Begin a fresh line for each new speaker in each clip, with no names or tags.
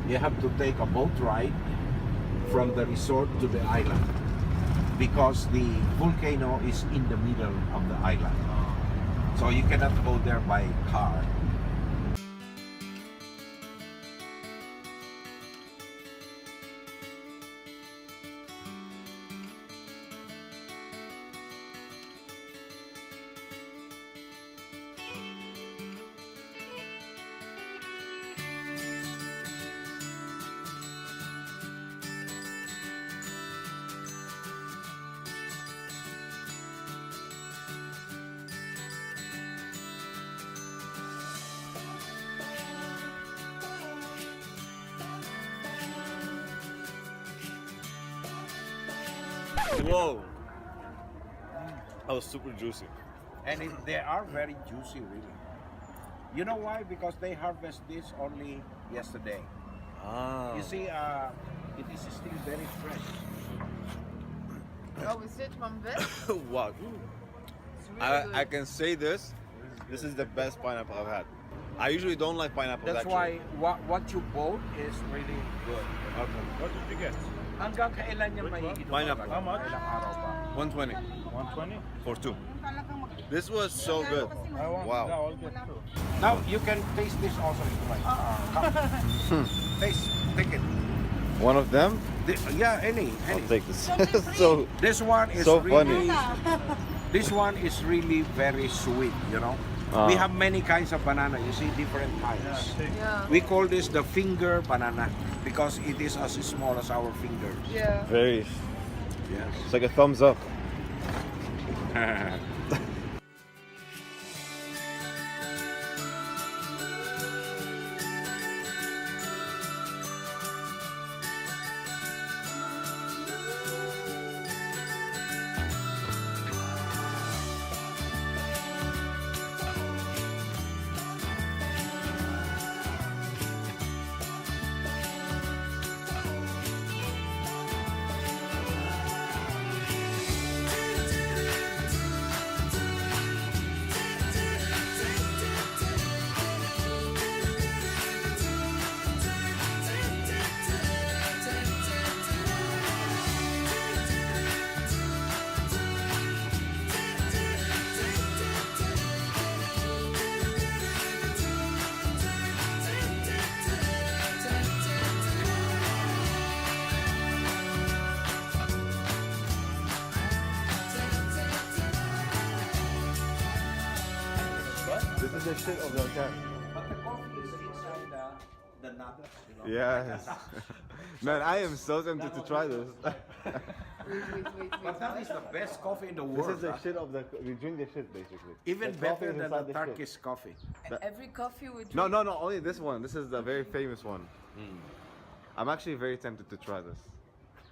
you have to take a boat ride from the resort to the island because the volcano is in the middle of the island. So you cannot go there by car.
Whoa! That was super juicy.
And they are very juicy, really. You know why? Because they harvest this only yesterday.
Ah.
You see, it is still very fresh.
Oh, is it from this?
Wow.
It's really
I
good.
can say this. This is the best pineapple I've had. I usually don't like pineapples.
That's
actually.
why what you bought is really good.
Okay.
What did you get?
Hanggang kailan niya maigi?
Pineapple.
How much?
Ilang araw pa?
120
120?
for two. This was so good.
I want.
Wow.
Yeah, I'll get two.
Now you can taste this also if you like. Taste, take it.
One of them.
Yeah, any.
I'll take this. So
This one is
So
really. This one is really very sweet. You know. We have many kinds of banana. You see different kinds.
Yeah.
We call this the finger banana because it is as small as our fingers.
Yeah.
very.
Yes.
It's like a thumbs up. This is the shit of the volcano.
But the coffee is inside the nuts. You know?
Yes. Man, I am so tempted to try this.
Wait.
But that is the best coffee in the
This
world.
is the
huh?
shit of the. We drink the shit basically.
Even
The coffee
better
is
than
inside
the
shit.
Turkish coffee.
And every coffee we drink.
No, only this one. This is the very famous one. I'm actually very tempted to try this.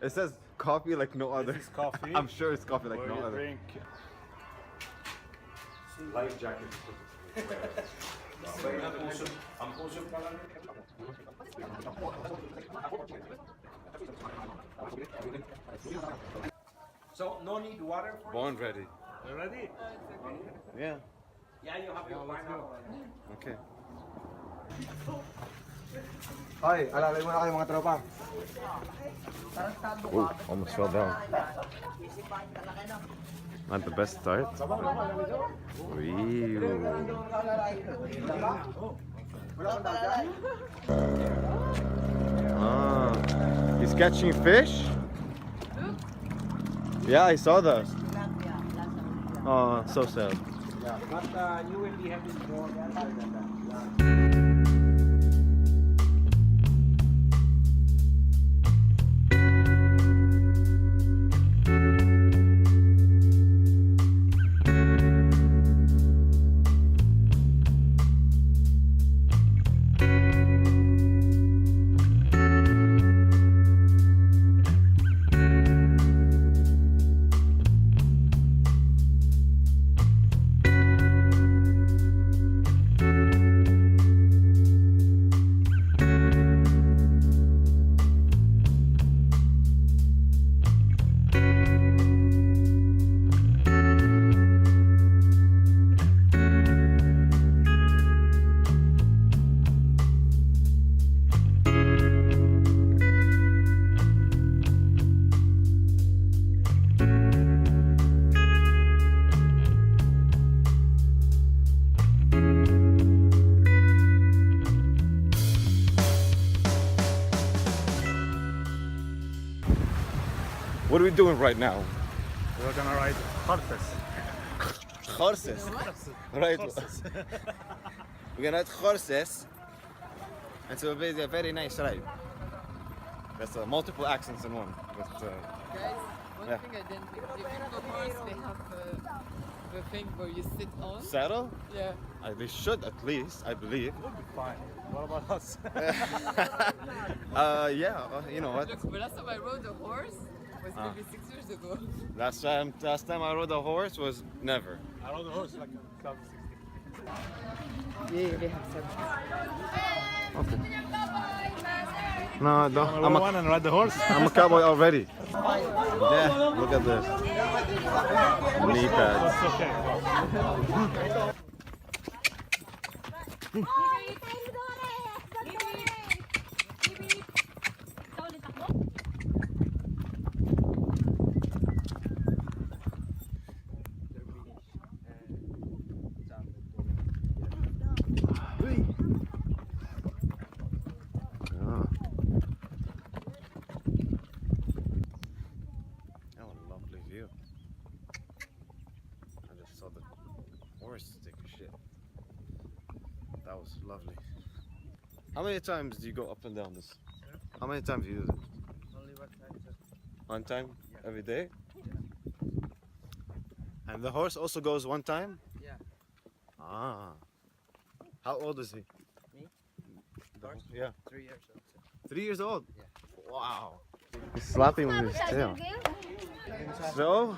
It says coffee like no other.
This is coffee.
I'm sure it's coffee like
Or
no
you
other.
drink.
Life jacket. Ang pusog pa lang. So no need water for
Born ready.
You ready?
Yeah.
Yeah, you have your pineapple.
Okay.
Hoy, alalay mo na kayo mga tropa.
Ooh, almost fell down. Not the best start. Wee. Ah, he's catching fish? Yeah, I saw that. Oh, so sad.
Yeah, but you will be having more than that.
What are we doing right now?
We're gonna ride horses.
Horses. Right. We're gonna ride horses. And so it'll be a very nice ride. That's multiple accents in one. But,
Guys, one
Yeah.
thing I didn't think. If you go horse, they have the thing where you sit on.
saddle?
Yeah.
They should at least, I believe.
We'll be fine. What about us?
Yeah, you know what?
Look, the last time I rode a horse was maybe 6 years ago.
Last time I rode a horse was never.
I rode a horse like 2016.
Yeah, they have service.
Okay. No, no,
I'm one and ride the horse.
I'm a cowboy already. Yeah, look at this. Knee pads.
That's okay.
Oh, a lovely view. I just saw the horse take a shit. That was lovely. How many times do you go up and down this? How many times do you do this?
Only one time, sir.
One time? Every day? And the horse also goes one time?
Yeah.
Ah. How old is he?
Me?
Horse? Yeah.
3 years old, sir.
3 years old?
Yeah.
Wow. He's slapping with his tail. So,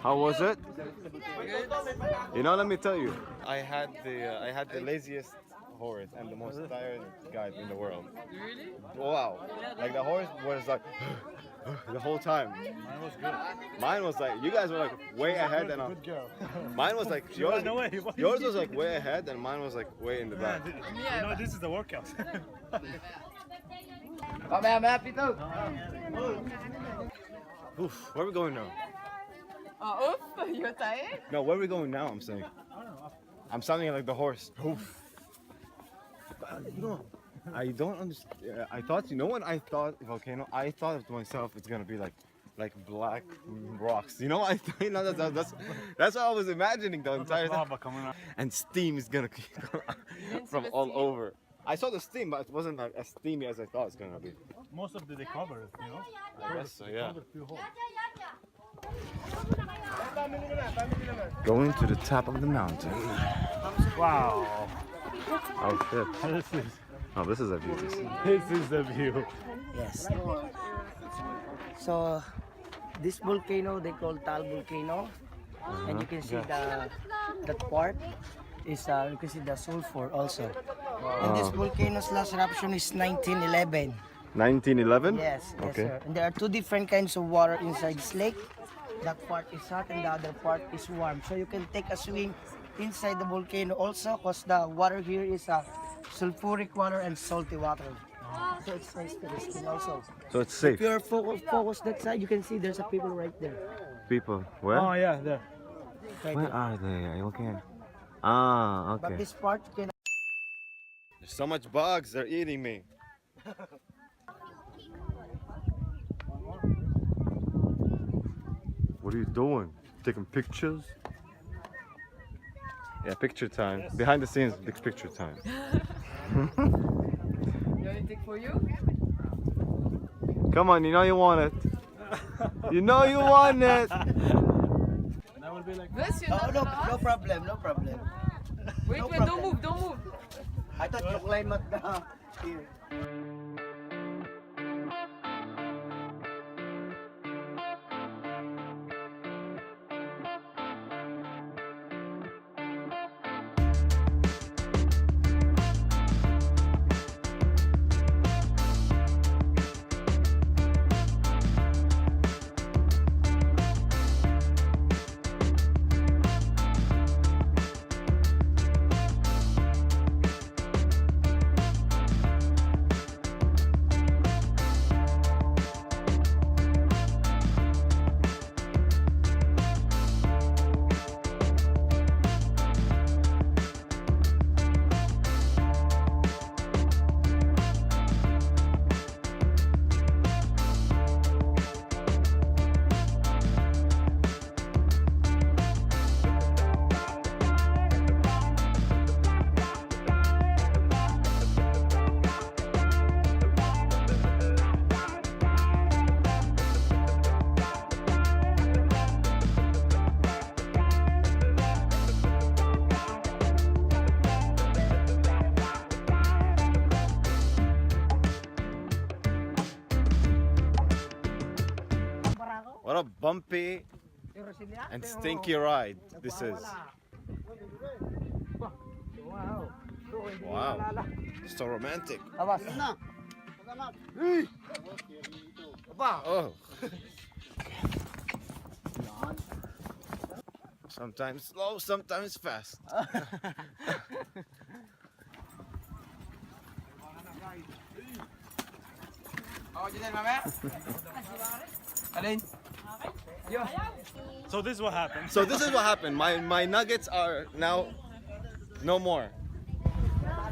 how was it? You know, let me tell you, I had the laziest horse and the most tired guy in the world.
Really?
Wow. Like the horse was like the whole time.
Mine was good.
Mine was like, you guys were like way ahead and
Good girl.
mine was like yours.
ran away.
Yours was like way ahead and mine was like way in the
Yeah,
back.
you know, this is the workout.
I'm happy too.
Oof, where are we going now?
Oh, oof, you're tired?
No, where are we going now? I'm saying. I'm sounding like the horse. Oof. No, I don't understand. I thought, you know, when I thought volcano, I thought to myself it's gonna be like black rocks. You know, I you know that's what I was imagining the entire time.
Lava coming out.
And steam is gonna from
the
all
steam?
over. I saw the steam, but it wasn't like as steamy as I thought it's gonna be.
Most of the they cover it, you know.
I guess so, yeah.
Cover few holes.
Going to the top of the mountain.
Wow.
Oh shit!
This is
Oh, this is a view.
this is the view.
Yes. So this volcano they call Taal Volcano, and you can see that part is you can see the sulfur also. And this volcano's last eruption is 1911.
1911.
Yes, yes,
Okay.
sir. And there are two different kinds of water inside this lake. That part is hot and the other part is warm. So you can take a swim inside the volcano also, because the water here is sulfuric water and salty water. So it's nice to the skin also.
So it's safe.
If you're focus that side, you can see there's a people right there.
People, where?
Oh yeah, there.
Right
Where
there.
are they? I okay. Ah,
But
okay.
this part you can.
There's so much bugs. They're eating me. What are you doing? Taking pictures? Yeah, picture time. Behind the scenes, big picture time.
You want anything for you?
Come on, you know you want it. You know you want it.
That will be like.
This, you're
Oh,
not
no,
fast?
no problem, no problem.
Wait,
no
wait, don't
problem.
move, don't move.
I thought you climb at the here.
What a bumpy and stinky ride this is. Wow, so romantic.
Awas.
Oh. Sometimes slow, sometimes fast.
Oh, dyan mamaya. Alin?
So this is what happened.
So this is what happened. My nuggets are now no more.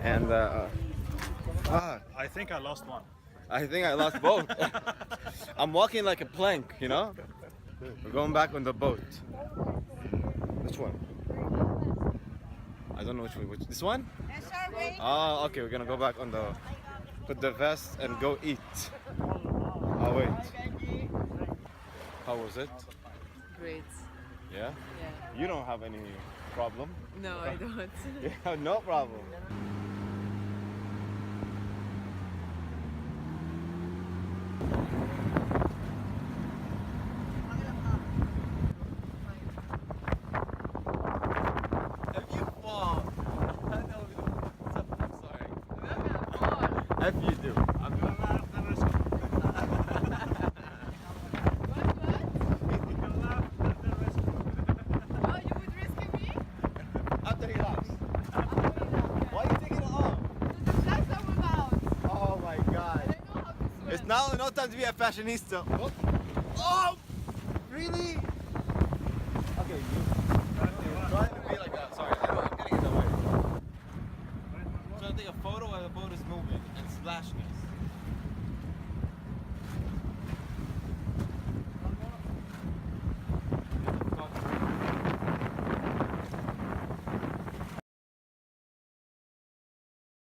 And
I think I lost one.
I think I lost both. I'm walking like a plank, you know? We're going back on the boat. Which one? I don't know which one. This one?
Yes, sir, wait.
Oh, okay. We're gonna go back on the, put the vest and go eat. Oh wait. How was it?
Great.
Yeah.
Yeah.
You don't have any problem.
No, I don't.
Yeah, no problem. If you fall, I'm sorry. If you do, I'm
Oh, you would rescue me?
after he laughs. Why are you taking it off?
The flags are without.
Oh my god.
I know how to swim.
It's now no time to be a fashionista. Oh, really? Okay, you're trying to be like that. Sorry, I'm getting in the way. I'm trying to take a photo while the boat is moving and splashing us.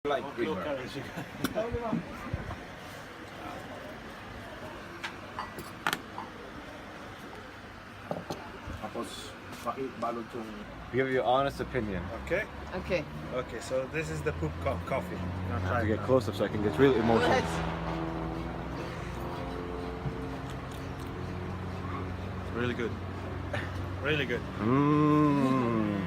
Like river. Tapos, pakibalot yung...
Give your honest opinion.
Okay.
Okay.
Okay. So this is the poop coffee.
I have to get closer so I can get really
Go
emotional.
ahead.
Really good. Really good.
Mmm.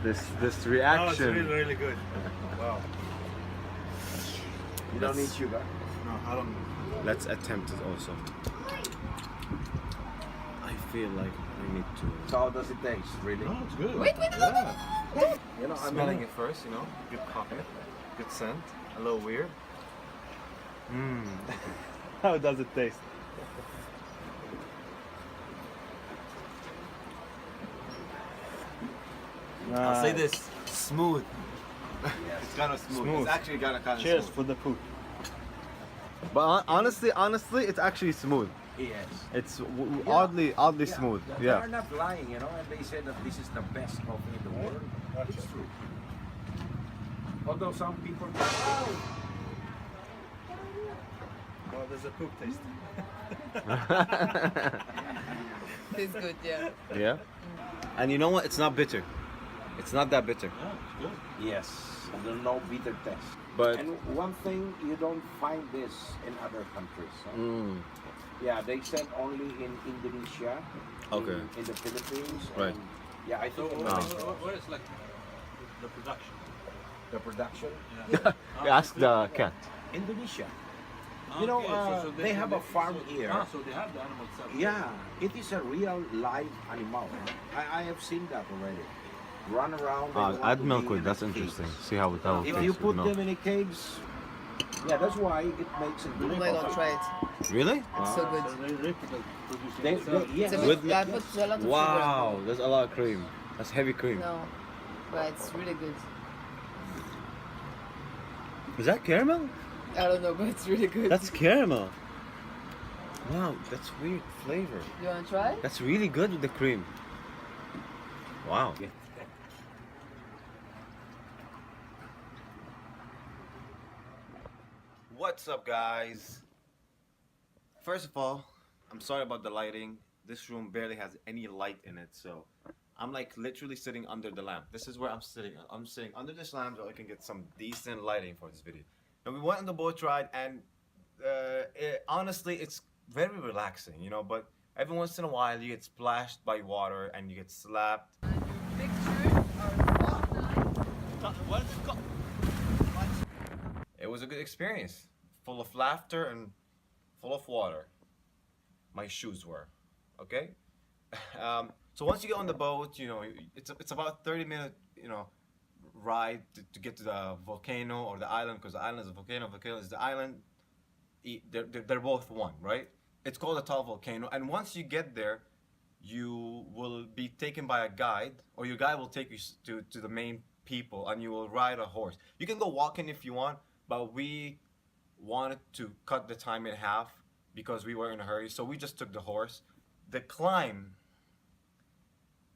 this
Oh, it's
reaction.
really, really good. Wow.
You don't need sugar.
No, I don't.
Let's attempt it also. I feel like I need to.
So how does it taste, really?
No, it's good.
Wait, wait, no, no, no, no.
You know, I
Smelling
mean,
it first, you know, good coffee, good scent, a little weird. Mmm.
How does it taste?
I'll say this, smooth.
yes.
It's kind of smooth.
Smooth.
It's actually kind of
Cheers
smooth.
for the poop.
But honestly, it's actually smooth.
Yes.
It's
Yeah.
oddly smooth.
They
Yeah.
are not lying, you know, and they say that this is the best coffee in the world. It's true. Although some people
Well, there's a poop taste.
It's good, yeah.
Yeah. And you know what? It's not bitter. It's not that bitter.
Yeah, it's good.
yes, there's no bitter taste.
But
And one thing, you don't find this in other countries. Huh?
mm,
Yeah, they sell only in Indonesia,
Okay.
in the Philippines.
Right.
And, yeah, I think in
Ah.
Mexico,
What is like the production?
the production.
ask the cat.
Indonesia. You know, they have a farm here.
So they have the animal itself.
Yeah, it is a real live animal. I have seen that already. Run around. they want
Add
to
milk
be
with.
in
That's
a
interesting.
cage.
See how it tastes
If you
with
put
milk.
them in a cage, yeah, that's why it makes it
Oh
good.
my god, try it.
Really?
It's so good.
So they producing
They,
itself.
yes.
It's a
With
bit, I put a lot of
Wow, there's a lot of cream. That's heavy cream.
sugar. No, but it's really good.
Is that caramel?
I don't know, but it's really good.
That's caramel. Wow, that's weird flavor.
You wanna try?
That's really good with the cream. Wow. What's up, guys? First of all, I'm sorry about the lighting. This room barely has any light in it, so I'm like literally sitting under the lamp. This is where I'm sitting. I'm sitting under this lamp so I can get some decent lighting for this video. And we went on the boat ride, and honestly, it's very relaxing, you know. But every once in a while, you get splashed by water and you get slapped.
Pictures or
What is it called?
It was a good experience, full of laughter and full of water. My shoes were, okay. So once you get on the boat, you know, it's about 30-minute, you know, ride to get to the volcano or the island, because the island is a volcano, volcano is the island. They're both one, right? It's called the Taal Volcano, and once you get there, you will be taken by a guide, or your guide will take you to the main people, and you will ride a horse. You can go walking if you want, but we wanted to cut the time in half because we were in a hurry, so we just took the horse. The climb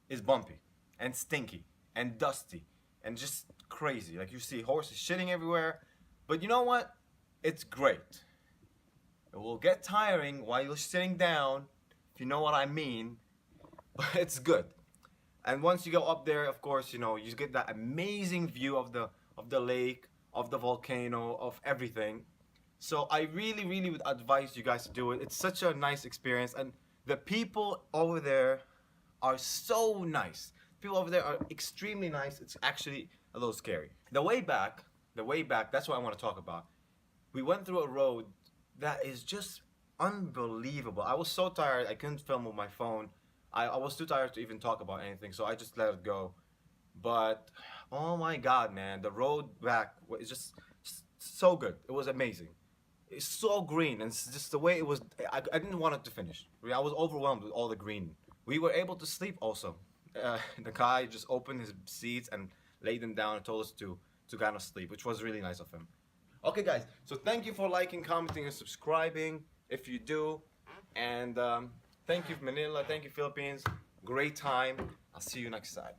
is bumpy and stinky and dusty and just crazy. Like, you see horses shitting everywhere, but you know what? It's great. It will get tiring while you're sitting down, if you know what I mean, but it's good. And once you go up there, of course, you know, you get that amazing view of the lake, of the volcano, of everything. So I really, really would advise you guys to do it. It's such a nice experience, and the people over there are so nice. People over there are extremely nice. It's actually a little scary. The way back, that's what I want to talk about. We went through a road that is just unbelievable. I was so tired, I couldn't film with my phone. I was too tired to even talk about anything, so I just let it go. But, oh my God, man, the road back was just so good. It was amazing. It's so green, and it's just the way it was. I didn't want it to finish. I was overwhelmed with all the green. We were able to sleep also. The guy just opened his seats and laid them down and told us to kind of sleep, which was really nice of him. Okay, guys, so thank you for liking, commenting, and subscribing if you do. And thank you, Manila. Thank you, Philippines. Great time. I'll see you next time.